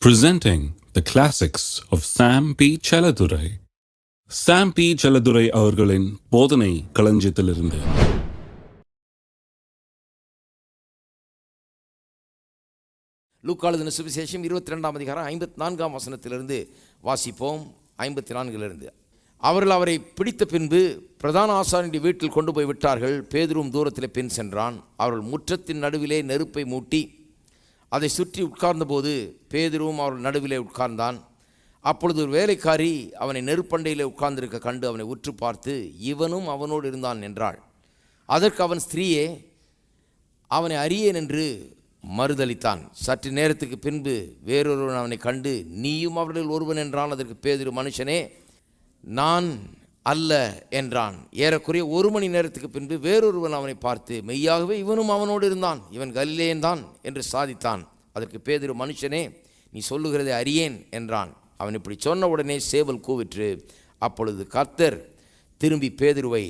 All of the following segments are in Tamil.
Presenting the classics of Sam P. Chaladurai. Sam P. Chaladurai அவர்களின் போதனை களஞ்சியத்திலிருந்து. லூக்கா எழுதின சுவிசேஷம் 22ஆம் அதிகாரம் 54ஆம் வசனத்திலிருந்து வாசிப்போம். 54 அவர்கள் அவரை பிடித்த பின்பு பிரதான ஆசாரியனுடைய வீட்டில் கொண்டு போய் விட்டார்கள். பேதுருவும் தூரத்தில் பின் சென்றான். அவர்கள் முற்றத்தின் நடுவிலே நெருப்பை மூட்டி அதை சுற்றி உட்கார்ந்தபோது பேதுருவும் அவர்கள் நடுவிலே உட்கார்ந்தான். அப்பொழுது ஒரு வேலைக்காரி அவனை நெருப்பண்டையிலே உட்கார்ந்திருக்க கண்டு அவனை உற்று பார்த்து, இவனும் அவனோடு இருந்தான் என்றாள். அதற்கு அவன், ஸ்திரீயே, அவனை அறியேன் என்று மறுதளித்தான். சற்று நேரத்துக்கு பின்பு வேறொருவன் அவனை கண்டு, நீயும் அவர்களில் ஒருவன் என்றான். அதற்கு பேதுரு, மனுஷனே, நான் அல்ல என்றான். ஏறக்குறைய 1 மணி நேரத்துக்கு பின்பு வேறொருவன் அவனை பார்த்து, மெய்யாகவே இவனும் அவனோடு இருந்தான், இவன் கலிலேயன் தான் என்று சாதித்தான். அதற்கு பேதுரு, மனுஷனே, நீ சொல்லுகிறதை அறியேன் என்றான். அவன் இப்படி சொன்ன உடனே சேவல் கூவிற்று. அப்பொழுது கர்த்தர் திரும்பி பேதுருவை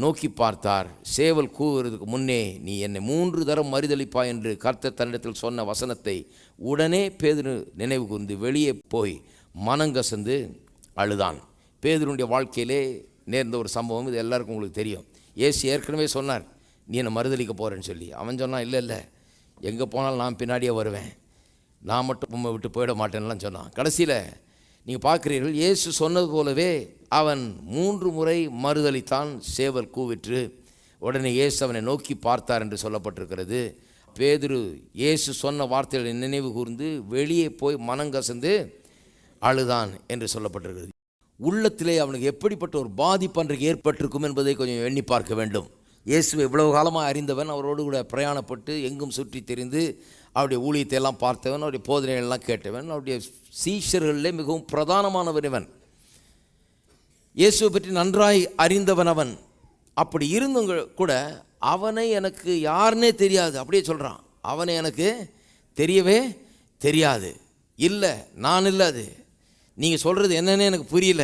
நோக்கி பார்த்தார். சேவல் கூவுறதுக்கு முன்னே நீ என்னை 3 தரம் மறுதளிப்பாய் என்று கர்த்தர் தன்னிடத்தில் சொன்ன வசனத்தை உடனே பேதுரு நினைவு கூர்ந்து வெளியே போய் மனங்கசந்து அழுதான். பேதுருடைய வாழ்க்கையிலே நேர்ந்த ஒரு சம்பவம். இது எல்லாருக்கும் உங்களுக்கு தெரியும். இயேசு ஏற்கனவே சொன்னார், நீ என்னை மறுதளிக்க போகிறேன்னு சொல்லி. அவன் சொன்னான், இல்லை, எங்கே போனாலும் நான் பின்னாடியே வருவேன், நான் மட்டும் உண்மை விட்டு போயிட மாட்டேன்லாம் சொன்னான். கடைசியில் நீங்கள் பார்க்குறீர்கள், இயேசு சொன்னது போலவே அவன் 3 முறை மறுதளித்தான். சேவல் கூவிற்று. உடனே இயேசு அவனை நோக்கி பார்த்தார் என்று சொல்லப்பட்டிருக்கிறது. பேதுரு இயேசு சொன்ன வார்த்தைகளை நினைவு கூர்ந்து வெளியே போய் மனங்கசந்து அழுதான் என்று சொல்லப்பட்டிருக்கிறது. உள்ளத்திலே அவனுக்கு எப்படிப்பட்ட ஒரு பாதிப்பு அன்றைக்கு ஏற்பட்டிருக்கும் என்பதை கொஞ்சம் எண்ணி பார்க்க வேண்டும். இயேசுவை இவ்வளவு காலமாக அறிந்தவன், அவரோடு கூட பிரயாணப்பட்டு எங்கும் சுற்றி தெரிந்து அவருடைய ஊழியத்தை எல்லாம் பார்த்தவன், அவருடைய போதனைகள்லாம் கேட்டவன், அவருடைய சீஷர்களிலே மிகவும் பிரதானமானவன் இவன். இயேசுவை பற்றி நன்றாய் அறிந்தவன் அவன். அப்படி இருந்தவங்க கூட அவனை எனக்கு யாருன்னே தெரியாது, அப்படியே சொல்கிறான். அவனை எனக்கு தெரியவே தெரியாது, இல்லை நான் இல்லை, அது நீங்கள் சொல்கிறது என்னன்னே எனக்கு புரியல,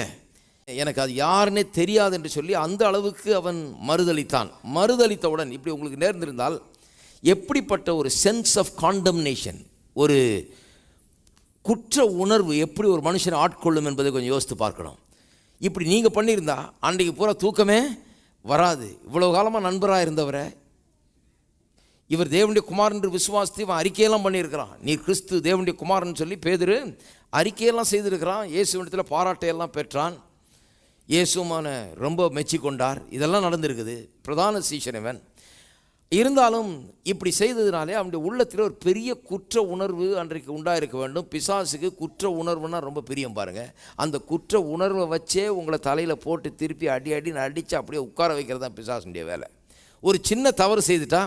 எனக்கு அது யாருன்னே தெரியாது என்று சொல்லி அந்த அளவுக்கு அவன் மறுதளித்தான். மறுதளித்தவுடன் இப்படி உங்களுக்கு நேர்ந்திருந்தால் எப்படிப்பட்ட ஒரு சென்ஸ் ஆஃப் காண்டம்னேஷன், ஒரு குற்ற உணர்வு எப்படி ஒரு மனுஷனை ஆட்கொள்ளும் என்பதை கொஞ்சம் யோசித்து பார்க்கணும். இப்படி நீங்கள் பண்ணியிருந்தா அன்றைக்கு பூரா தூக்கமே வராது. இவ்வளோ காலமாக நண்பராக இருந்தவரை, இவர் தேவனுடைய குமாரன் என்று விசுவாசித்து இவன் அறிக்கையெல்லாம் பண்ணியிருக்கிறான், நீ கிறிஸ்து தேவனுடைய குமாரன் சொல்லி பேதுரு அறிக்கையெல்லாம் செய்திருக்கிறான். இயேசுவிடத்தில் பாராட்டையெல்லாம் பெற்றான். இயேசுமான ரொம்ப மெச்சிக்கொண்டார். இதெல்லாம் நடந்திருக்குது. பிரதான சீஷனவன் இருந்தாலும் இப்படி செய்ததுனாலே அவனுடைய உள்ளத்தில் ஒரு பெரிய குற்ற உணர்வு அன்றைக்கு உண்டாயிருக்க வேண்டும். பிசாசுக்கு குற்ற உணர்வுன்னா ரொம்ப பிரியம் பாருங்கள். அந்த குற்ற உணர்வை வச்சே உங்களை தலையில் போட்டு திருப்பி அடின்னு அடித்து அப்படியே உட்கார வைக்கிறது தான் பிசாசுடைய வேலை. ஒரு சின்ன தவறு செய்துட்டா,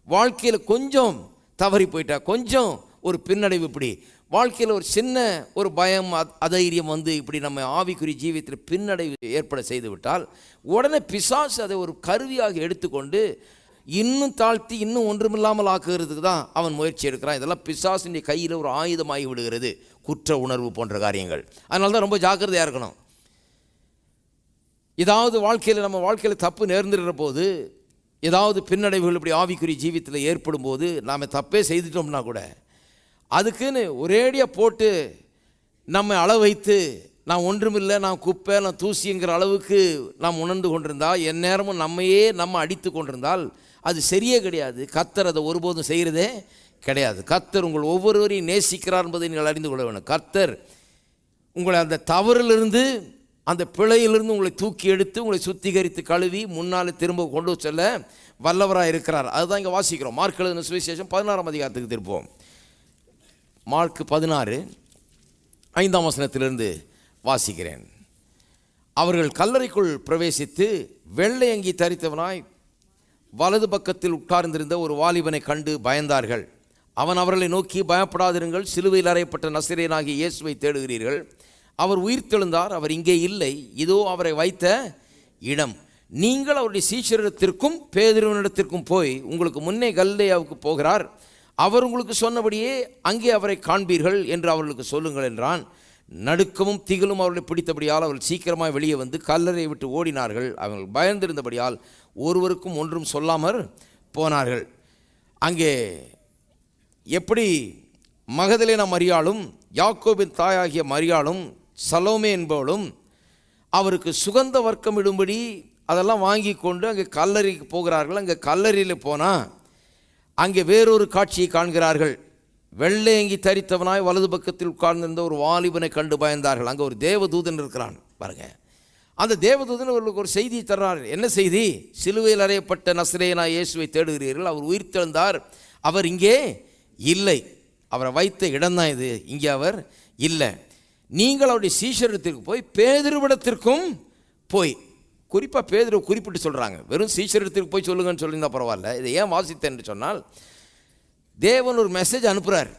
வாழ்க்கையில் கொஞ்சம் தவறி போயிட்டா, கொஞ்சம் ஒரு பின்னடைவு, இப்படி வாழ்க்கையில் ஒரு சின்ன ஒரு பயம் அதைரியம் வந்து இப்படி நம்ம ஆவிக்குரிய ஜீவியத்தில் பின்னடைவு ஏற்பட செய்து விட்டால் உடனே பிசாசு அதை ஒரு கருவியாக எடுத்துக்கொண்டு இன்னும் தாழ்த்தி இன்னும் ஒன்றுமில்லாமல் ஆக்குகிறதுக்கு தான் அவன் முயற்சி எடுக்கிறான். இதெல்லாம் பிசாசுடைய கையில் ஒரு ஆயுதமாகி விடுகிறது, குற்ற உணர்வு போன்ற காரியங்கள். அதனால தான் ரொம்ப ஜாக்கிரதையாக இருக்கணும். ஏதாவது வாழ்க்கையில் நம்ம வாழ்க்கையில் தப்பு நேர்ந்துடுற போது, ஏதாவது பின்னடைவுகள் இப்படி ஆவிக்குரிய ஜீவியத்தில் ஏற்படும் போது, நாம் தப்பே செய்துட்டோம்னா கூட அதுக்குன்னு ஒரேடியாக போட்டு நம்ம அள வைத்து நான் ஒன்றுமில்லை, நான் குப்பை, நான் தூசிங்கிற அளவுக்கு நாம் உணர்ந்து கொண்டிருந்தால், எந்நேரமும் நம்ம அடித்து கொண்டிருந்தால் அது சரியே கிடையாது. கர்த்தர் அதை ஒருபோதும் செய்கிறதே கிடையாது. கர்த்தர் உங்கள் ஒவ்வொருவரையும் நேசிக்கிறார் என்பதை நீங்கள் அறிந்து கொள்ள வேண்டும். கர்த்தர் உங்களை அந்த தவறிலிருந்து, அந்த பிழையிலிருந்து உங்களை தூக்கி எடுத்து உங்களை சுத்திகரித்து கழுவி முன்னால் திரும்ப கொண்டு செல்ல வல்லவராக இருக்கிறார். அதுதான் இங்கே வாசிக்கிறோம். மார்க் எழுதின சுவிசேஷம் 16ஆம் அதிகாரத்துக்கு திருப்போம். மார்க் 16 5ஆம் வசனத்திலிருந்து வாசிக்கிறேன். அவர்கள் கல்லறைக்குள் பிரவேசித்து வெள்ளை அங்கி தரித்தவனாய் வலது பக்கத்தில் உட்கார்ந்திருந்த ஒரு வாலிபனை கண்டு பயந்தார்கள். அவன் அவர்களை நோக்கி, பயப்படாதிருங்கள், சிலுவையில் அறையப்பட்ட நசரேயனாகிய இயேசுவை தேடுகிறீர்கள். அவர் உயிர்த்தெழுந்தார், அவர் இங்கே இல்லை, இதோ அவரை வைத்த இடம். நீங்கள் அவருடைய சீஷரிடத்திற்கும் பேதுருவினிடத்திற்கும் போய் உங்களுக்கு முன்னே கலிலேயாவுக்கு போகிறார், அவர் உங்களுக்கு சொன்னபடியே அங்கே அவரை காண்பீர்கள் என்று அவர்களுக்கு சொல்லுங்கள் என்றான். நடுக்கமும் திகிலும் அவர்களை பிடித்தபடியால் அவர்கள் சீக்கிரமாக வெளியே வந்து கல்லறையை விட்டு ஓடினார்கள். அவர்கள் பயந்திருந்தபடியால் ஒருவருக்கும் ஒன்றும் சொல்லாமல் போனார்கள். அங்கே எப்படி மகதலேனா மரியாளும் யாக்கோபின் தாயாகிய மரியாளும் சலோமே என்பவளும் அவருக்கு சுகந்த வர்க்கம் இடும்படி அதெல்லாம் வாங்கி கொண்டு அங்கே கல்லறைக்கு போகிறார்கள். அங்கே கல்லறையில் போனால் அங்கே வேறொரு காட்சியை காண்கிறார்கள். வெள்ளையங்கி தரித்தவனாய் வலது பக்கத்தில் உட்கார்ந்திருந்த ஒரு வாலிபனை கண்டு பயந்தார்கள். அங்கே ஒரு தேவதூதன் இருக்கிறான் பாருங்க. அந்த தேவதூதன் அவர்களுக்கு ஒரு செய்தி தர்றார். என்ன செய்தி? சிலுவையில் அறையப்பட்ட நசரேயனா இயேசுவை தேடுகிறீர்கள், அவர் உயிர்த்தெழுந்தார், அவர் இங்கே இல்லை, அவரை வைத்த இடம்தான் இது, இங்கே அவர் இல்லை. நீங்கள் அவருடைய சீஷரிடத்திற்கு போய் பேதுருவிடத்திற்கும் போய், குறிப்பாக பேதுருவை குறிப்பிட்டு சொல்கிறாங்க. வெறும் சீஷரிடத்திற்கு போய் சொல்லுங்கன்னு சொல்லியிருந்தா பரவாயில்ல. இதை ஏன் வாசித்தேன் என்று சொன்னால், தேவன் ஒரு மெசேஜ் அனுப்புகிறார்.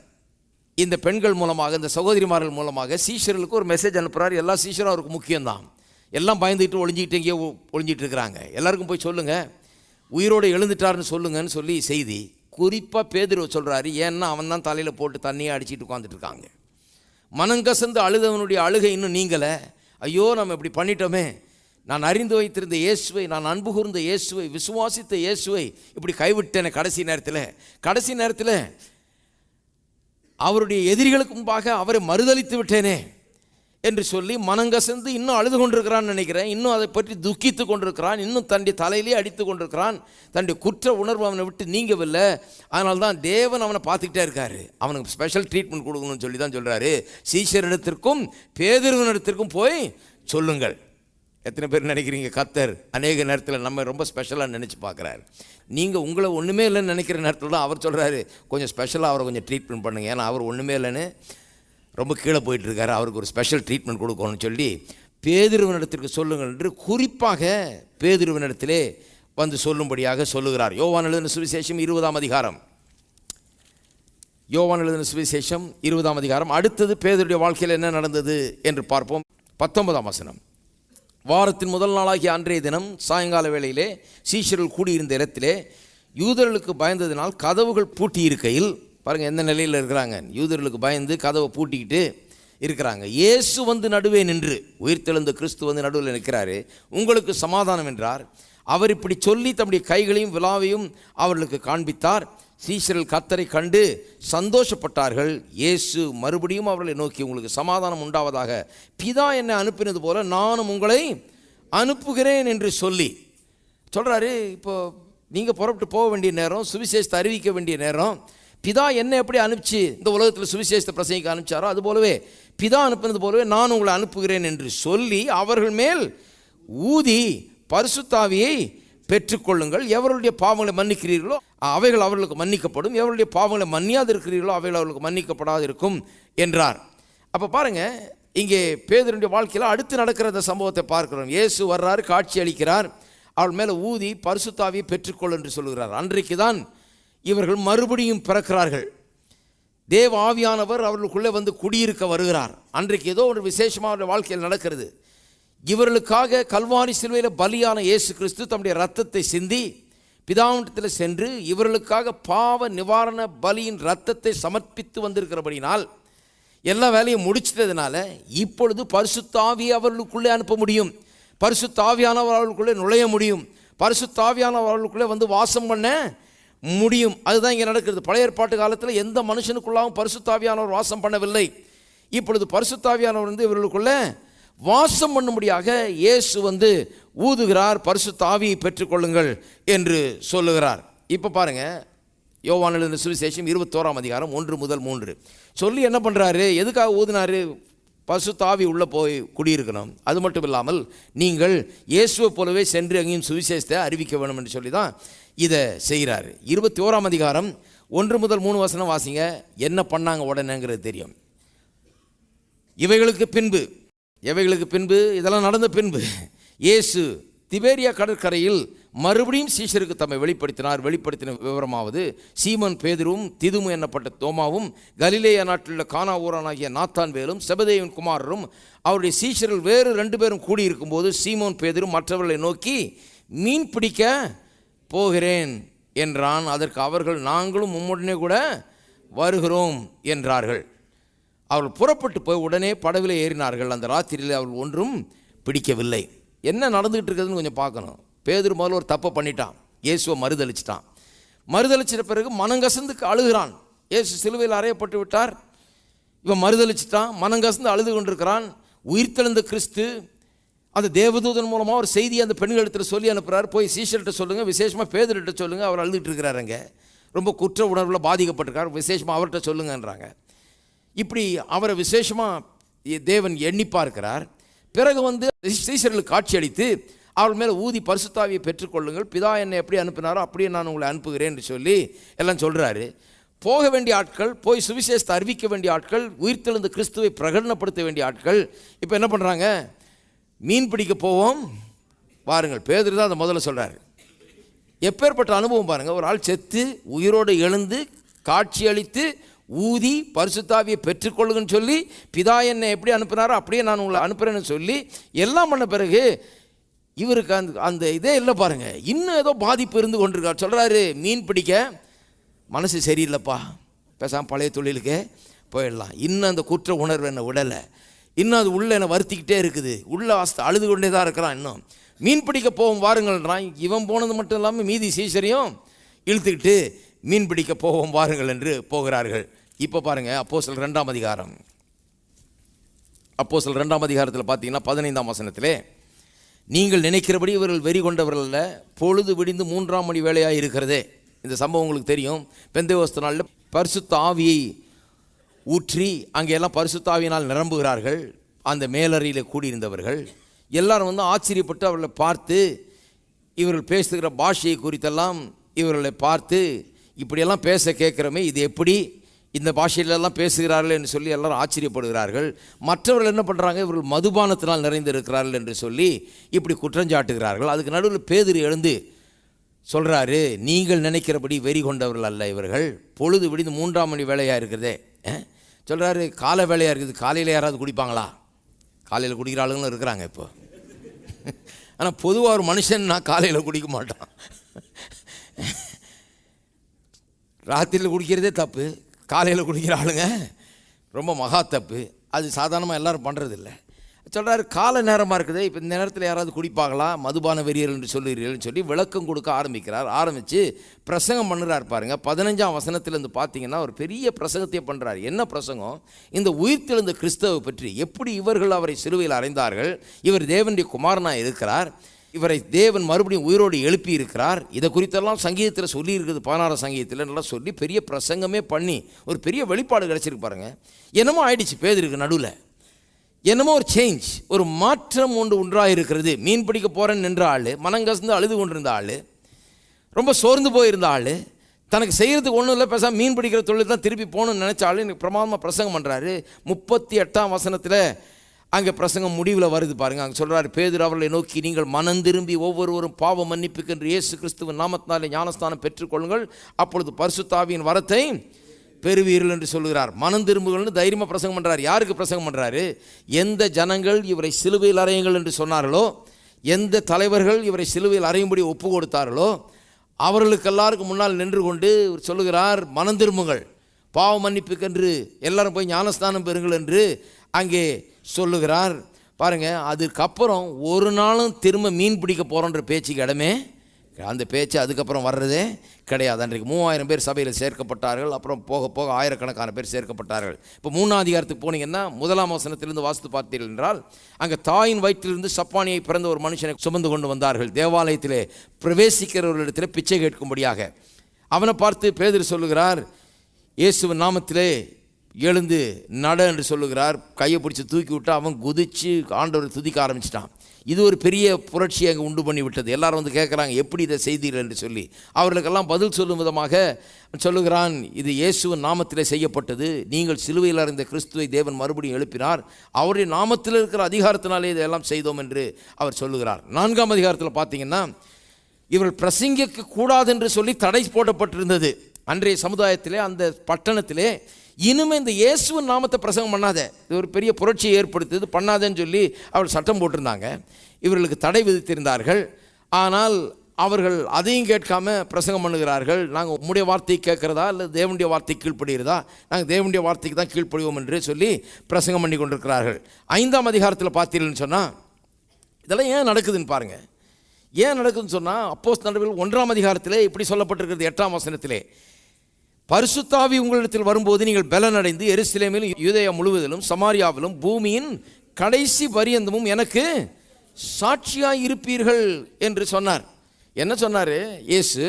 இந்த பெண்கள் மூலமாக, இந்த சகோதரிமார்கள் மூலமாக சீஷர்களுக்கு ஒரு மெசேஜ் அனுப்புகிறார். எல்லா சீஷரும் அவருக்கு முக்கியம்தான். எல்லாம் பயந்துக்கிட்டு ஒளிஞ்சிக்கிட்டு எங்கேயோ ஒளிஞ்சிட்டு இருக்கிறாங்க. எல்லாருக்கும் போய் சொல்லுங்கள், உயிரோடு எழுந்துட்டாருன்னு சொல்லுங்கன்னு சொல்லி செய்தி. குறிப்பாக பேதுருவை சொல்கிறாரு. ஏன்னா அவன் தான் தலையில் போட்டு தண்ணியை அடிச்சுட்டு உட்காந்துட்டு இருக்காங்க. மனங்கசந்து அழுதவனுடைய அழுகை இன்னும் நீங்கலை. ஐயோ நம்ம இப்படி பண்ணிட்டோமே, நான் அறிந்து வைத்திருந்த இயேசுவை, நான் அன்பு கூர்ந்த இயேசுவை, விசுவாசித்த இயேசுவை இப்படி கைவிட்டேனே கடைசி நேரத்தில் அவருடைய எதிரிகளுக்கு முன்பாக அவரை மறுதலித்து விட்டேனே என்று சொல்லி மனங்கசந்து இன்னும் அழுது கொண்டிருக்கிறான்னு நினைக்கிறேன். இன்னும் அதை பற்றி துக்கித்து கொண்டிருக்கிறான். இன்னும் தன்னுடைய தலையிலே அடித்து கொண்டிருக்கிறான். தன்னுடைய குற்ற உணர்வு அவனை விட்டு நீங்கவில்லை. அதனால தான் தேவன் அவனை பார்த்துக்கிட்டே இருக்காரு. அவனுக்கு ஸ்பெஷல் ட்ரீட்மெண்ட் கொடுக்கணும்னு சொல்லி தான் சொல்கிறாரு, சீஷரிடத்திற்கும் பேதுருவினிடத்திற்கும் போய் சொல்லுங்கள். எத்தனை பேர் நினைக்கிறீங்க கர்த்தர் அநேக நேரத்தில் நம்ம ரொம்ப ஸ்பெஷலாக நினச்சி பார்க்குறாரு. நீங்கள் உங்களை ஒன்றுமே இல்லைன்னு நினைக்கிற நேரத்தில் தான் அவர் சொல்கிறாரு, கொஞ்சம் ஸ்பெஷலாக அவரை கொஞ்சம் ட்ரீட்மெண்ட் பண்ணுங்கள். ஏன்னா அவர் ஒன்றுமே இல்லைன்னு ரொம்ப கீழே போயிட்டுருக்காரு, அவருக்கு ஒரு ஸ்பெஷல் ட்ரீட்மெண்ட் கொடுக்கணும்னு சொல்லி பேதுருவினிடத்திற்கு சொல்லுங்கள் என்று குறிப்பாக பேதுருவினிடத்திலே வந்து சொல்லும்படியாக சொல்லுகிறார். யோவான் எழுதின சுவிசேஷம் 20ஆம் அதிகாரம். யோவான் எழுதின சுவிசேஷம் 20ஆம் அதிகாரம். அடுத்தது பேதுருடைய வாழ்க்கையில் என்ன நடந்தது என்று பார்ப்போம். 19ஆம் வசனம். வாரத்தின் முதல் நாளாகிய அன்றைய தினம் சாயங்கால வேளையிலே சீஷர்கள் கூடியிருந்த இடத்திலே யூதர்களுக்கு பயந்ததினால் கதவுகள் பூட்டி இருக்கையில், பாருங்கள் எந்த நிலையில் இருக்கிறாங்க, யூதர்களுக்கு பயந்து கதவை பூட்டிக்கிட்டு இருக்கிறாங்க. இயேசு வந்து நடுவே நின்று, உயிர்த்தெழுந்த கிறிஸ்து வந்து நடுவில் நிற்கிறாரு. உங்களுக்கு சமாதானம் என்றார். அவர் இப்படி சொல்லி தம்முடைய கைகளையும் விலாவையும் அவர்களுக்கு காண்பித்தார். சீஷர்கள் கர்த்தரை கண்டு சந்தோஷப்பட்டார்கள். இயேசு மறுபடியும் அவர்களை நோக்கி, உங்களுக்கு சமாதானம் உண்டாவதாக, பிதா என்னை அனுப்பினது போல நானும் உங்களை அனுப்புகிறேன் என்று சொல்லி சொல்கிறாரு. இப்போ நீங்கள் புறப்பட்டு போக வேண்டிய நேரம், சுவிசேஷத்தை அறிவிக்க வேண்டிய நேரம். பிதா என்னை எப்படி அனுப்பிச்சு இந்த உலகத்தில் சுவிசேஷத்தை பிரசங்கிக்க அனுப்பிச்சாரோ அது போலவே, பிதா அனுப்பினது போலவே நான் உங்களை அனுப்புகிறேன் என்று சொல்லி அவர்கள் மேல் ஊதி பரிசுத்தாவியை பெற்றுக்கொள்ளுங்கள். எவருடைய பாவங்களை மன்னிக்கிறீர்களோ அவைகள் அவர்களுக்கு மன்னிக்கப்படும், எவருடைய பாவங்களை மன்னியாது இருக்கிறீர்களோ அவைகள் அவர்களுக்கு மன்னிக்கப்படாது இருக்கும் என்றார். அப்போ பாருங்கள், இங்கே பேதுருடைய வாழ்க்கையில் அடுத்து நடக்கிற இந்த சம்பவத்தை பார்க்கிறோம். இயேசு வர்றாரு, காட்சி அளிக்கிறார், அவள் மேலே ஊதி பரிசுத்தாவியை பெற்றுக்கொள் என்று சொல்கிறார். அன்றைக்கு தான் இவர்கள் மறுபடியும் பிறக்கிறார்கள். தேவ ஆவியானவர் அவர்களுக்குள்ளே வந்து குடியிருக்க வருகிறார். அன்றைக்கு ஏதோ ஒரு விசேஷமாக அவருடைய வாழ்க்கையில் நடக்கிறது. இவர்களுக்காக கல்வாரி சிலுவையில் பலியான இயேசு கிறிஸ்து தம்முடைய இரத்தத்தை சிந்தி பிதாவிடத்தில் சென்று இவர்களுக்காக பாவ நிவாரண பலியின் இரத்தத்தை சமர்ப்பித்து வந்திருக்கிறபடினால், எல்லா வேலையும் முடிச்சிட்டதுனால இப்பொழுது பரிசுத்த ஆவியை அவர்களுக்குள்ளே அனுப்ப முடியும், பரிசுத்த ஆவியானவர் அவர்களுக்குள்ளே நுழைய முடியும், பரிசுத்த ஆவியானவர் அவர்களுக்குள்ளே வந்து வாசம் பண்ண முடியும். அதுதான் இங்கே நடக்கிறது. பழைய ஏற்பாட்டு காலத்தில் எந்த மனுஷனுக்குள்ளாகவும் பரிசுத்த ஆவியானவர் வாசம் பண்ணவில்லை. இப்பொழுது பரிசுத்த ஆவியானவர் வந்து இவர்களுக்குள்ளே வாசம் பண்ணும்படியாக இயேசு வந்து ஊதுகிறார், பரிசுத்த ஆவியை பெற்றுக்கொள்ளுங்கள் என்று சொல்லுகிறார். இப்போ பாருங்கள், யோவான் எழுதின சுவிசேஷம் 21ஆம் அதிகாரம் 1 முதல் 3 சொல்லி என்ன பண்ணுறாரு, எதுக்காக ஊதினார்? பரிசுத்த ஆவி உள்ளே போய் குடியிருக்கணும். அது மட்டும் இல்லாமல் நீங்கள் இயேசுவை போலவே சென்று அங்கேயும் சுவிசேஷத்தை அறிவிக்க வேணும் என்று சொல்லி தான் இதை செய்கிறாரு. 21ஆம் அதிகாரம் 1 முதல் 3 வசனம் வாசிங்க. என்ன பண்ணாங்க உடனேங்கிறது தெரியும். எவைகளுக்கு பின்பு இதெல்லாம் நடந்த பின்பு இயேசு திபேரியா கடற்கரையில் மறுபடியும் சீஷருக்கு தம்மை வெளிப்படுத்தின விவரமாவது, சீமோன் பேதுருவும் திதுமு என்னப்பட்ட தோமாவும் கலிலேயா நாட்டிலுள்ள கானா ஊரானாகிய நாத்தான்வேலும் செபதேயின் குமாரரும் அவருடைய சீஷர்கள் வேறு 2 பேரும் கூடியிருக்கும்போது சீமோன் பேதுரு மற்றவர்களை நோக்கி, மீன் பிடிக்க போகிறேன் என்றான். அதற்கு அவர்கள், நாங்களும் உம்முடனே கூட வருகிறோம் என்றார்கள். அவர்கள் புறப்பட்டு போய் உடனே படவில் ஏறினார்கள். அந்த ராத்திரியில் அவர்கள் ஒன்றும் பிடிக்கவில்லை. என்ன நடந்துகிட்டு இருக்குதுன்னு கொஞ்சம் பார்க்கணும். பேதுரு முதல்ல ஒரு தப்பை பண்ணிட்டான், இயேசுவை மறுதளிச்சிட்டான். மறுதளிச்சிட்ட பிறகு மனங்கசந்து அழுகிறான். இயேசு சிலுவையில் அறையப்பட்டு விட்டார், இவன் மறுதளிச்சிட்டான், மனங்கசந்து அழுது கொண்டிருக்கிறான். உயிர்த்தெழுந்த கிறிஸ்து அந்த தேவதூதன் மூலமாக ஒரு செய்தியை அந்த பெண்களிடத்தில் சொல்லி அனுப்புகிறார். போய் சீஷர்கிட்ட சொல்லுங்கள், விசேஷமாக பேதுருகிட்ட சொல்லுங்கள், அவர் அழுதுட்டு இருக்கிறாருங்க, ரொம்ப குற்ற உணர்வில் பாதிக்கப்பட்டிருக்கார், விசேஷமாக அவர்கிட்ட சொல்லுங்கன்றாங்க. இப்படி அவரை விசேஷமாக தேவன் எண்ணி பார்க்கிறார். பிறகு சீஷர்களுக்கு காட்சி அளித்து அவள் மேலே ஊதி பரிசுத்தாவியை பெற்றுக்கொள்ளுங்கள், பிதா என்னை எப்படி அனுப்பினாரோ அப்படியே நான் உங்களை அனுப்புகிறேன் என்று சொல்லி எல்லாம் சொல்கிறாரு. போக வேண்டிய ஆட்கள், போய் சுவிசேஷத்தை அறிவிக்க வேண்டிய ஆட்கள், உயிர்த்தெழுந்த கிறிஸ்துவை பிரகடனப்படுத்த வேண்டிய ஆட்கள் இப்போ என்ன பண்ணுறாங்க? மீன் பிடிக்க போவோம் பாருங்கள். பேதுரு தான் அதை முதல்ல சொல்கிறாரு. எப்பேற்பட்ட அனுபவம் பாருங்கள். ஒரு ஆள் செத்து உயிரோடு எழுந்து காட்சி அளித்து ஊதி பரிசுத்தாவியை பெற்றுக்கொள்ளுங்கன்னு சொல்லி, பிதா என்னை எப்படி அனுப்பினாரோ அப்படியே நான் உங்களை அனுப்புகிறேன்னு சொல்லி எல்லாம் பண்ண பிறகு இவருக்கு அந்த இதே இல்லை பாருங்கள். இன்னும் ஏதோ பாதிப்பு இருந்து கொண்டிருக்கார். சொல்கிறாரு, மீன் பிடிக்க மனசு சரியில்லைப்பா, பேசாமல் பழைய தொழிலுக்கே போயிடலாம். இன்னும் அந்த குற்ற உணர்வு என்னை விடலை, இன்னும் அது உள்ளே என்னை வருத்திக்கிட்டே இருக்குது, உள்ளே அழுது கொண்டே தான் இருக்கிறான். இன்னும் மீன் பிடிக்க போவோம் வாருங்கள்ன்றான். இவன் போனது மட்டும் இல்லாமல் மீதி சீசரையும் இழுத்துக்கிட்டு மீன் பிடிக்க போவோம் வாருங்கள் என்று போகிறார்கள். இப்போ பாருங்கள், அப்போஸ்தலர் 2ஆம் அதிகாரம். அப்போஸ்தலர் 2ஆம் அதிகாரத்தில் பார்த்தீங்கன்னா 15ஆம் வசனத்திலே, நீங்கள் நினைக்கிறபடி இவர்கள் வெறி கொண்டவர்கள் அல்ல, பொழுது விடிந்து 3ஆம் மணி வேளையாக இருக்கிறதே. இந்த சம்பவம் உங்களுக்கு தெரியும். பெந்தேகோஸ்து நாளில் பரிசுத்த ஆவியை ஊற்றி அங்கெல்லாம் பரிசுத்த ஆவியினால் நிரம்புகிறார்கள். அந்த மேலறையில் கூடியிருந்தவர்கள் எல்லாரும் ஆச்சரியப்பட்டு அவர்களை பார்த்து, இவர்கள் பேசுகிற பாஷையை குறித்தெல்லாம் இவர்களை பார்த்து, இப்படியெல்லாம் பேச கேட்குறோமே, இது எப்படி இந்த பாஷையிலெல்லாம் பேசுகிறார்கள் என்று சொல்லி எல்லாரும் ஆச்சரியப்படுகிறார்கள். மற்றவர்கள் என்ன பண்ணுறாங்க? இவர்கள் மதுபானத்தினால் நிறைந்திருக்கிறார்கள் என்று சொல்லி இப்படி குற்றஞ்சாட்டுகிறார்கள். அதுக்கு நடுவில் பேதுரு எழுந்து சொல்கிறாரு, நீங்கள் நினைக்கிறபடி வெறி கொண்டவர்கள் அல்ல இவர்கள், பொழுது விடிந்து 3ஆம் மணி வேலையாக இருக்கிறதே. சொல்கிறாரு, காலை வேலையாக இருக்குது, காலையில் யாராவது குடிப்பாங்களா? காலையில் குடிக்கிற ஆளுங்களும் இருக்கிறாங்க இப்போ. ஆனால் பொதுவாக ஒரு மனுஷன் நான் காலையில் குடிக்க மாட்டான். ராத்திரியில் குடிக்கிறதே தப்பு, காலையில் குடிக்கிற ஆளுங்க ரொம்ப மகா தப்பு. அது சாதாரணமாக எல்லோரும் பண்ணுறதில்ல. சொல்கிறாரு, கால நேரமாக இருக்குது, இப்போ இந்த நேரத்தில் யாராவது குடிப்பாங்களா, மதுபான வெறியர்கள் என்று சொல்லுகிறீர்கள்னு சொல்லி விளக்கம் கொடுக்க ஆரம்பிக்கிறார். ஆரம்பித்து பிரசங்கம் பண்ணுறார் பாருங்கள். 15ஆம் வசனத்திலேருந்து பார்த்தீங்கன்னா ஒரு பெரிய பிரசங்கத்தையே பண்ணுறார். என்ன பிரசங்கம்? இந்த உயிர்த்தெழுந்த கிறிஸ்துவை பற்றி, எப்படி இவர்கள் அவரை சிலுவையில் அறைந்தார்கள், இவர் தேவனுடைய குமாரனாக இருக்கிறார், இவரை தேவன் மறுபடியும் உயிரோடு எழுப்பி இருக்கிறார், இதை குறித்தெல்லாம் சங்கீதத்தில் சொல்லியிருக்குது, 16 சங்கீதத்தில் நல்லா சொல்லி பெரிய பிரசங்கமே பண்ணி ஒரு பெரிய வெளிப்பாடு கிடச்சிருக்கு பாருங்கள். என்னமோ ஆயிடுச்சு பேதுருக்கு நடுவில், என்னமோ ஒரு சேஞ்ச், ஒரு மாற்றம் ஒன்றாக இருக்கிறது. மீன் பிடிக்க போகிறேன்னு நின்ற ஆள், மனங்கசந்து அழுது கொண்டிருந்த ஆள், ரொம்ப சோர்ந்து போயிருந்த ஆள், தனக்கு செய்கிறதுக்கு ஒன்றும் இல்லை, பேசாமல் மீன் பிடிக்கிற தொழில் தான் திருப்பி போகணும்னு நினச்ச ஆள் எனக்கு பிரமாதமாக பிரசங்கம் பண்ணுறாரு. 38ஆம் வசனத்தில் அங்கே பிரசங்கம் முடிவில் வருது பாருங்கள். அங்கே சொல்கிறார், பேதுரு அவர்களை நோக்கி, நீங்கள் மனம் திரும்பி ஒவ்வொருவரும் பாவ மன்னிப்புக்கென்று இயேசு கிறிஸ்துவின் நாமத்தினாலே ஞானஸ்தானம் பெற்றுக்கொள்ளுங்கள், அப்பொழுது பரிசுத்தாவியின் வரத்தை பெறுவீர்கள் என்று சொல்கிறார். மனம் திரும்புகள்னு தைரியமாக பிரசங்கம் பண்ணுறார். யாருக்கு பிரசங்கம் பண்ணுறாரு? எந்த ஜனங்கள் இவரை சிலுவையில் அறையுங்கள் என்று சொன்னார்களோ, எந்த தலைவர்கள் இவரை சிலுவையில் அறையும்படி ஒப்பு கொடுத்தார்களோ, அவர்களுக்கு எல்லாருக்கும் முன்னால் நின்று கொண்டு சொல்லுகிறார், மனம் திரும்புங்கள், பாவ மன்னிப்புக்கென்று எல்லாரும் போய் ஞானஸ்தானம் பெறுங்கள் என்று அங்கே சொல்லுகிறார். பாருங்கள், அதுக்கப்புறம் ஒரு நாளும் திரும்ப மீன் பிடிக்க போகிறோன்ற பேச்சுக்கு இடமே, அந்த பேச்சு அதுக்கப்புறம் வர்றதே கிடையாது. அன்றைக்கு 3000 பேர் சபையில் சேர்க்கப்பட்டார்கள். அப்புறம் போக போக ஆயிரக்கணக்கான பேர் சேர்க்கப்பட்டார்கள். இப்போ 3ஆம் அதிகாரத்துக்கு போனீங்கன்னா 1ஆம் வசனத்திலிருந்து வாசித்து பார்த்தீர்கள் என்றால், அங்கே தாயின் வயிற்றிலிருந்து சப்பானியை பிறந்த ஒரு மனுஷனை சுமந்து கொண்டு வந்தார்கள். தேவாலயத்திலே பிரவேசிக்கிறவர்களிடத்தில் பிச்சை கேட்கும்படியாக. அவனை பார்த்து பேதுரு சொல்லுகிறார், இயேசுவின் நாமத்திலே எழுந்து நட என்று சொல்லுகிறார். கையை பிடிச்சி தூக்கி விட்டு அவன் குதித்து ஆண்டவரை துதிக்க ஆரம்பிச்சிட்டான். இது ஒரு பெரிய புரட்சியை அங்கே உண்டு பண்ணி விட்டது. எல்லாரும் கேட்குறாங்க, எப்படி இதை செய்தீர்கள் என்று சொல்லி. அவர்களுக்கெல்லாம் பதில் சொல்லும் விதமாக சொல்லுகிறான், இது இயேசுவின் நாமத்திலே செய்யப்பட்டது, நீங்கள் சிலுவையில் அறிந்த கிறிஸ்துவை தேவன் மறுபடியும் எழுப்பினார், அவருடைய நாமத்தில் இருக்கிற அதிகாரத்தினாலே இதெல்லாம் செய்தோம் என்று அவர் சொல்லுகிறார். 4ஆம் அதிகாரத்தில் பார்த்தீங்கன்னா, இவர்கள் பிரசங்கிக்க கூடாது என்று சொல்லி தடை போடப்பட்டிருந்தது அன்றைய சமுதாயத்திலே, அந்த பட்டணத்திலே. இனிமேல் இந்த இயேசுவின் நாமத்தை பிரசங்கம் பண்ணாத, இது ஒரு பெரிய புரட்சியை ஏற்படுத்துது, பண்ணாதேன்னு சொல்லி அவள் சட்டம் போட்டிருந்தாங்க. இவர்களுக்கு தடை விதித்திருந்தார்கள். ஆனால் அவர்கள் அதையும் கேட்காம பிரசங்கம் பண்ணுகிறார்கள். நாங்கள் உம்முடைய வார்த்தையை கேட்குறதா இல்லை தேவனுடைய வார்த்தைக்கு கீழ்ப்படுகிறதா? நாங்கள் தேவனுடைய வார்த்தைக்கு தான் கீழ்ப்படுவோம் என்று சொல்லி பிரசங்கம் பண்ணி கொண்டிருக்கிறார்கள். 5ஆம் அதிகாரத்தில் பார்த்தீங்கன்னு சொன்னால் இதெல்லாம் ஏன் நடக்குதுன்னு பாருங்கள். ஏன் நடக்குதுன்னு சொன்னால், அப்போஸ்தலர் நடவடிக்கைகள் 1ஆம் அதிகாரத்திலே இப்படி சொல்லப்பட்டிருக்கிறது. 8ஆம் வசனத்திலே, பரிசுத்த ஆவி உங்களிடத்தில் வரும்போது நீங்கள் பலனடைந்து எருசலேமிலும் யூதேயா முழுவதிலும் சமாரியாவிலும் பூமியின் கடைசி பரியந்தமும் எனக்கு சாட்சியாய் இருப்பீர்கள் என்று சொன்னார். என்ன சொன்னார் இயேசு?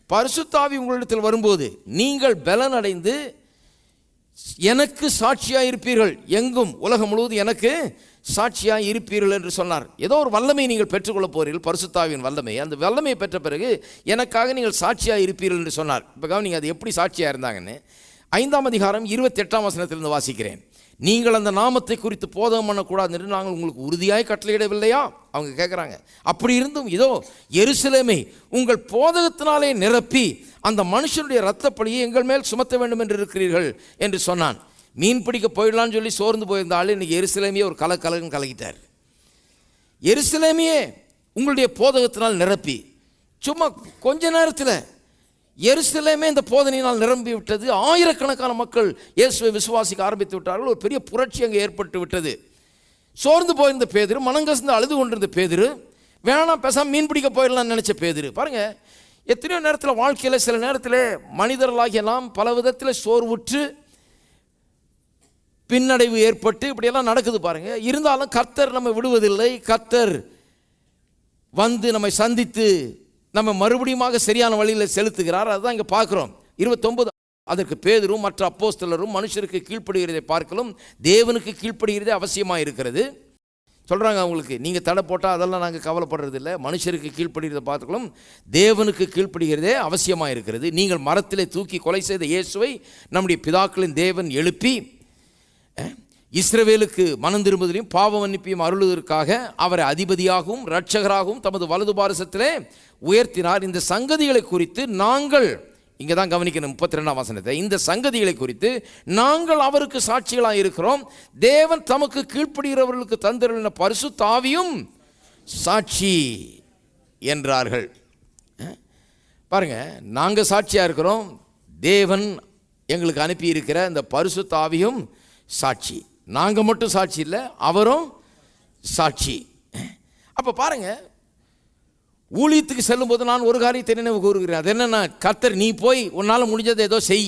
பரிசுத்த ஆவி உங்களிடத்தில் வரும்போது நீங்கள் பலனடைந்து எனக்கு சாட்சியாய் இருப்பீர்கள், எங்கும் உலகம் முழுவதும் எனக்கு சாட்சியாய் இருப்பீர்கள் என்று சொன்னார். ஏதோ ஒரு வல்லமை நீங்கள் பெற்றுக்கொள்ள போறீர்கள், பரிசுத்த ஆவியின் வல்லமை. அந்த வல்லமையை பெற்ற பிறகு எனக்காக நீங்கள் சாட்சியாய் இருப்பீர்கள் என்று சொன்னார். இப்போ நீங்கள் அது எப்படி சாட்சியாக இருந்தாங்கன்னு 5ஆம் அதிகாரம் 28ஆம் வசனத்திலிருந்து வாசிக்கிறேன். நீங்கள் அந்த நாமத்தை குறித்து போதகம் பண்ணக்கூடாது என்று நாங்கள் உங்களுக்கு உறுதியாய் கட்டளையிடவில்லையா? அவங்க கேட்குறாங்க. அப்படி இருந்தும் இதோ எருசலேமை உங்கள் போதகத்தினாலே நிரப்பி அந்த மனுஷனுடைய இரத்தப்பழியை எங்கள் மேல் சுமத்த வேண்டும் என்று இருக்கிறீர்கள் என்று சொன்னான். மீன் பிடிக்க போயிடலான்னு சொல்லி சோர்ந்து போயிருந்த ஆள் இன்னைக்கு எருசலேமையே ஒரு கலகலன்னு கலக்கிட்டார். எருசலேமையே உங்களுடைய போதகத்தினால் நிரப்பி, சும்மா கொஞ்ச நேரத்தில் எருசலேமே இந்த போதனையினால் நிரம்பி விட்டது. ஆயிரக்கணக்கான மக்கள் இயேசுவை விசுவாசிக்க ஆரம்பித்து விட்டார்கள். ஒரு பெரிய புரட்சி அங்கே ஏற்பட்டு விட்டது. சோர்ந்து போயிருந்த பேதுரு, மனங்கசந்து அழுது கொண்டிருந்த பேதுரு, வேணாம் பேசாமல் மீன் பிடிக்க போயிடலாம்னு நினச்ச பேதுரு. பாருங்கள், எத்தனையோ நேரத்தில் வாழ்க்கையில் சில நேரத்தில் மனிதர்களாகிய நாம் பல விதத்தில் சோர்வுற்று பின்னடைவு ஏற்பட்டு இப்படியெல்லாம் நடக்குது பாருங்கள். இருந்தாலும் கர்த்தர் நம்ம விடுவதில்லை. கர்த்தர் வந்து நம்மை சந்தித்து நம்ம மறுபடியும் சரியான வழியில் செலுத்துகிறார். அதுதான் இங்கே பார்க்குறோம். 29 அதற்கு பேதுரும் மற்ற அப்போஸ்தலரும் மனுஷருக்கு கீழ்ப்படுகிறதை பார்க்கலும் தேவனுக்கு கீழ்ப்படுகிறதே அவசியமாக இருக்கிறது சொல்கிறாங்க. அவங்களுக்கு நீங்கள் தடை போட்டால் அதெல்லாம் நாங்கள் கவலைப்படுறதில்லை. மனுஷருக்கு கீழ்ப்படுகிறதை பார்த்துக்கலும் தேவனுக்கு கீழ்ப்படுகிறதே அவசியமாக இருக்கிறது. நீங்கள் மரத்திலே தூக்கி கொலை செய்த இயேசுவை நம்முடைய பிதாக்களின் தேவன் எழுப்பி இஸ்ரவேலுக்கு மனம் திரும்புதலையும் பாவ மன்னிப்பையும் அருளுவதற்காக அவரை அதிபதியாகவும் இரட்சகராகவும் தமது வலது பாரசத்திலே உயர்த்தினார். இந்த சங்கதிகளை குறித்து நாங்கள், இங்கே தான் கவனிக்கணும் 32ஆம் வசனத்தை, இந்த சங்கதிகளை குறித்து நாங்கள் அவருக்கு சாட்சிகளாக இருக்கிறோம். தேவன் தமக்கு கீழ்ப்படுகிறவர்களுக்கு தந்திருந்த பரிசுத்த ஆவியும் சாட்சி என்றார்கள். பாருங்க, நாங்கள் சாட்சியாக இருக்கிறோம், தேவன் எங்களுக்கு அனுப்பி இருக்கிற இந்த பரிசுத்த ஆவியும் சாட்சி. நாங்கள் மட்டும் சாட்சி இல்லை, அவரும் சாட்சி. அப்போ பாருங்கள், ஊழியத்துக்கு செல்லும்போது நான் ஒரு காரியத்தை நினைவு கூறுகிறேன். அது என்னென்னா, கர்த்தர் நீ போய் உன்னால் முடிஞ்சதை ஏதோ செய்,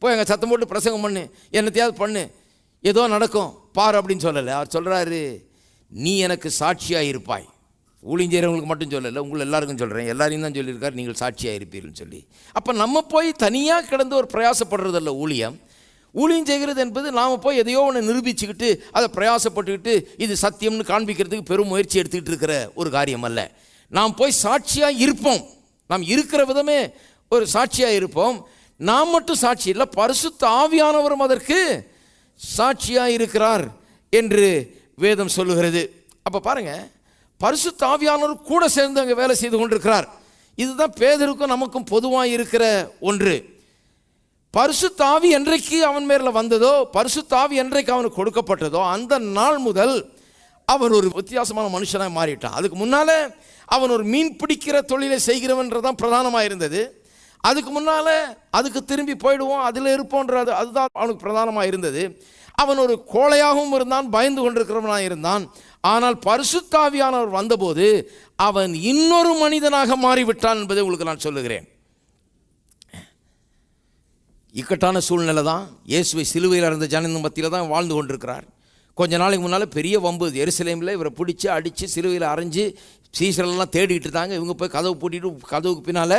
போய் எங்கள் சத்தம் போட்டு பிரசங்கம் பண்ணு, என்னத்தையாவது பண்ணு, ஏதோ நடக்கும் பார் அப்படின்னு சொல்லலை. அவர் சொல்கிறாரு, நீ எனக்கு சாட்சியாக இருப்பாய். ஊழியம் செய்கிறவங்களுக்கு மட்டும் சொல்லலை, உங்களை எல்லாருக்கும் சொல்கிறேன், எல்லாரையும் தான் சொல்லியிருக்காரு நீங்கள் சாட்சியாக இருப்பீர்கள்னு சொல்லி. அப்போ நம்ம போய் தனியாக கிடந்து ஒரு பிரயாசப்படுறதில்ல. ஊழியம் செய்கிறது என்பது நாம் போய் எதையோ ஒன்று நிரூபிச்சுக்கிட்டு அதை பிரயாசப்பட்டுக்கிட்டு இது சத்தியம்னு காண்பிக்கிறதுக்கு பெரும் முயற்சி எடுத்துக்கிட்டு இருக்கிற ஒரு காரியம் அல்ல. நாம் போய் சாட்சியாக இருப்போம். நாம் இருக்கிற விதமே ஒரு சாட்சியாக இருப்போம். நாம் மட்டும் சாட்சி இல்லை, பரிசுத்த ஆவியானவரும் அதற்கு சாட்சியாக இருக்கிறார் என்று வேதம் சொல்லுகிறது. அப்போ பாருங்கள், பரிசுத்த ஆவியானவர் கூட சேர்ந்து அங்கே வேலை செய்து கொண்டிருக்கிறார். இதுதான் பேதருக்கும் நமக்கும் பொதுவாக இருக்கிற ஒன்று. பரிசுத்த ஆவி என்றைக்கு அவன் மேல வந்ததோ, பரிசுத்த ஆவி என்றைக்கு அவனுக்கு கொடுக்கப்பட்டதோ அந்த நாள் முதல் அவன் ஒரு வித்தியாசமான மனுஷனாக மாறிட்டான். அதுக்கு முன்னால் அவன் ஒரு மீன் பிடிக்கிற தொழிலை செய்கிறவன்றதான் பிரதானமாக இருந்தது. அதுக்கு முன்னால் அதுக்கு திரும்பி போயிடுவோம், அதில் இருப்போன்றது அதுதான் அவனுக்கு பிரதானமாக இருந்தது. அவன் ஒரு கோழையாகவும் இருந்தான், பயந்து கொண்டிருக்கிறவனாக இருந்தான். ஆனால் பரிசுத்த ஆவியானவர் வந்தபோது அவன் இன்னொரு மனிதனாக மாறிவிட்டான் என்பதை உங்களுக்கு நான் சொல்லுகிறேன். இக்கட்டான சூழ்நிலை தான். இயேசுவை சிலுவையில் இருந்த ஜனத்தின் மத்தியில் தான் வாழ்ந்து கொண்டிருக்கிறார். கொஞ்ச நாளைக்கு முன்னால் பெரிய வம்பு எருசலேமில் இவரை பிடிச்சி அடித்து சிலுவையில் அரைஞ்சி சீசரெல்லாம் தேடிட்டு இருந்தாங்க. இவங்க போய் கதவு பூட்டிட்டு கதவுக்கு பின்னால்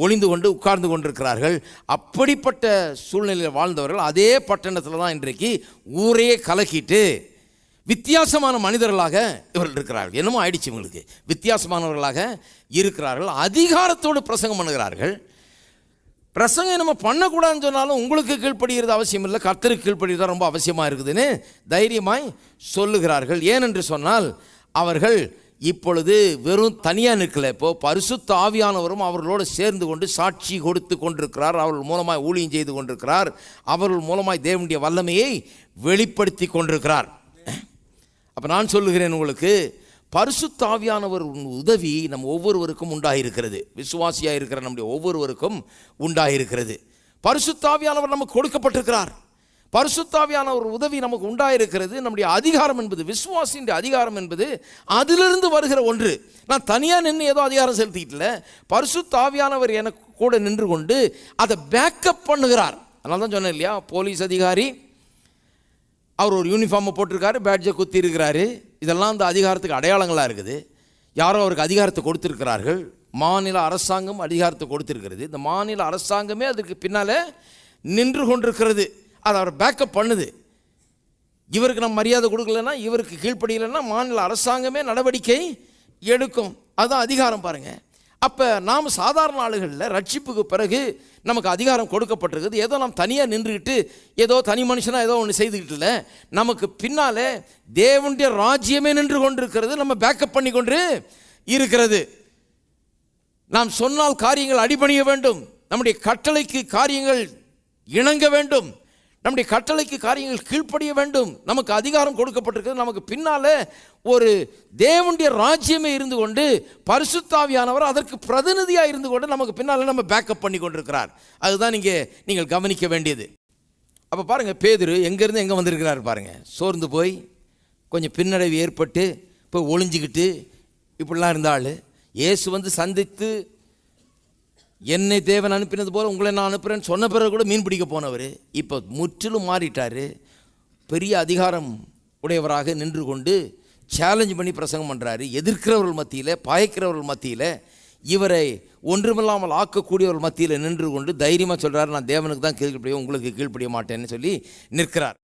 ஒளிந்து கொண்டு உட்கார்ந்து கொண்டிருக்கிறார்கள். அப்படிப்பட்ட சூழ்நிலையில் வாழ்ந்தவர்கள் அதே பட்டணத்தில் தான் இன்றைக்கு ஊரையே கலக்கிட்டு வித்தியாசமான மனிதர்களாக இவர்கள் இருக்கிறார்கள். என்னமோ ஆயிடுச்சு இவங்களுக்கு, வித்தியாசமானவர்களாக இருக்கிறார்கள். அதிகாரத்தோடு பிரசங்கம் பண்ணுகிறார்கள். பிரசங்கம் நம்ம பண்ணக்கூடாதுன்னு சொன்னாலும் உங்களுக்கு கீழ்ப்படுகிறது அவசியம் இல்லை, கர்த்தருக்கு கீழ்ப்படுகிறது ரொம்ப அவசியமாக இருக்குதுன்னு தைரியமாய் சொல்லுகிறார்கள். ஏனென்று சொன்னால் அவர்கள் இப்பொழுது வெறும் தனியாக நிற்கல. இப்போது பரிசுத்த ஆவியானவரும் அவர்களோடு சேர்ந்து கொண்டு சாட்சி கொடுத்து கொண்டிருக்கிறார். அவர்கள் மூலமாய் ஊழியம் செய்து கொண்டிருக்கிறார். அவர்கள் மூலமாய் தேவனுடைய வல்லமையை வெளிப்படுத்தி கொண்டிருக்கிறார். அப்போ நான் சொல்லுகிறேன் உங்களுக்கு, பரிசுத்த ஆவியானவர் உதவி நம்ம ஒவ்வொருவருக்கும் உண்டாயிருக்கிறது. விசுவாசியாக இருக்கிற நம்முடைய ஒவ்வொருவருக்கும் உண்டாயிருக்கிறது. பரிசுத்த ஆவியானவர் நமக்கு கொடுக்கப்பட்டிருக்கிறார். பரிசுத்த ஆவியானவர் உதவி நமக்கு உண்டாயிருக்கிறது. நம்முடைய அதிகாரம் என்பது, விசுவாசியின் அதிகாரம் என்பது அதிலிருந்து வருகிற ஒன்று. நான் தனியாக நின்று ஏதோ அதிகாரம் செலுத்திக்கிட்டல, பரிசுத்த ஆவியானவர் எனக்கு கூட நின்று கொண்டு அதை பேக்கப் பண்ணுகிறார். அதனால தான் சொன்னேன் இல்லையா, போலீஸ் அதிகாரி அவர் ஒரு யூனிஃபார்மை போட்டிருக்காரு, பேட்ஜை குத்தி இருக்கிறாரு. இதெல்லாம் அந்த அதிகாரத்துக்கு அடையாளங்களாக இருக்குது. யாரோ அவருக்கு அதிகாரத்தை கொடுத்துருக்கிறார்கள். மாநில அரசாங்கம் அதிகாரத்தை கொடுத்துருக்கிறது. இந்த மாநில அரசாங்கமே அதுக்கு பின்னால் நின்று கொண்டிருக்கிறது. அதை அவர் பேக்கப் பண்ணுது. இவருக்கு நம்ம மரியாதை கொடுக்கலன்னா, இவருக்கு கீழ்ப்படியலைன்னா மாநில அரசாங்கமே நடவடிக்கை எடுக்கும். அதுதான் அதிகாரம் பாருங்கள். அப்போ நாம் சாதாரண ஆளுகளில் ரட்சிப்புக்கு பிறகு நமக்கு அதிகாரம் கொடுக்கப்பட்டிருக்குது. ஏதோ நாம் தனியாக நின்றுக்கிட்டு ஏதோ தனி மனுஷனாக ஏதோ ஒன்று செய்துக்கிட்டு இல்லை, நமக்கு பின்னால் தேவனுடைய ராஜ்யமே நின்று கொண்டிருக்கிறது. நம்ம பேக்கப் பண்ணி கொண்டு இருக்கிறது. நாம் சொன்னால் காரியங்கள் அடிபணிய வேண்டும், நம்முடைய கட்டளைக்கு காரியங்கள் இணங்க வேண்டும், நம்முடைய கட்டளைக்கு காரியங்கள் கீழ்ப்படிய வேண்டும். நமக்கு அதிகாரம் கொடுக்கப்பட்டிருக்கிறது. நமக்கு பின்னால் ஒரு தேவனுடைய ராஜ்யமே இருந்து கொண்டு பரிசுத்தாவியானவர் அதற்கு பிரதிநிதியாக இருந்து கொண்டு நமக்கு பின்னால் நம்ம பேக்கப் பண்ணி கொண்டிருக்கிறார். அதுதான் நீங்கள் கவனிக்க வேண்டியது. அப்போ பாருங்கள், பேதுரு எங்கேருந்து எங்கே வந்திருக்கிறார் பாருங்கள். சோர்ந்து போய் கொஞ்சம் பின்னடைவு ஏற்பட்டு போய் ஒளிஞ்சிக்கிட்டு இப்படிலாம் இருந்தாள். இயேசு வந்து சந்தித்து என்னை தேவன் அனுப்பினது போல உங்களை நான் அனுப்புகிறேன்னு சொன்ன பிறகு கூட மீன் பிடிக்க போனவர் இப்போ முற்றிலும் மாறிட்டார். பெரிய அதிகாரம் உடையவராக நின்று கொண்டு சேலஞ்ச் பண்ணி பிரசங்கம் பண்ணுறாரு. எதிர்க்கிறவர்கள் மத்தியில், பாய்க்கிறவர்கள் மத்தியில், இவரை ஒன்றுமில்லாமல் ஆக்கக்கூடியவர்கள் மத்தியில் நின்று கொண்டு தைரியமாக சொல்கிறார், நான் தேவனுக்கு தான் கீழ்ப்படிய உங்களுக்கு கீழ்ப்படிய மாட்டேன்னு சொல்லி நிற்கிறார்.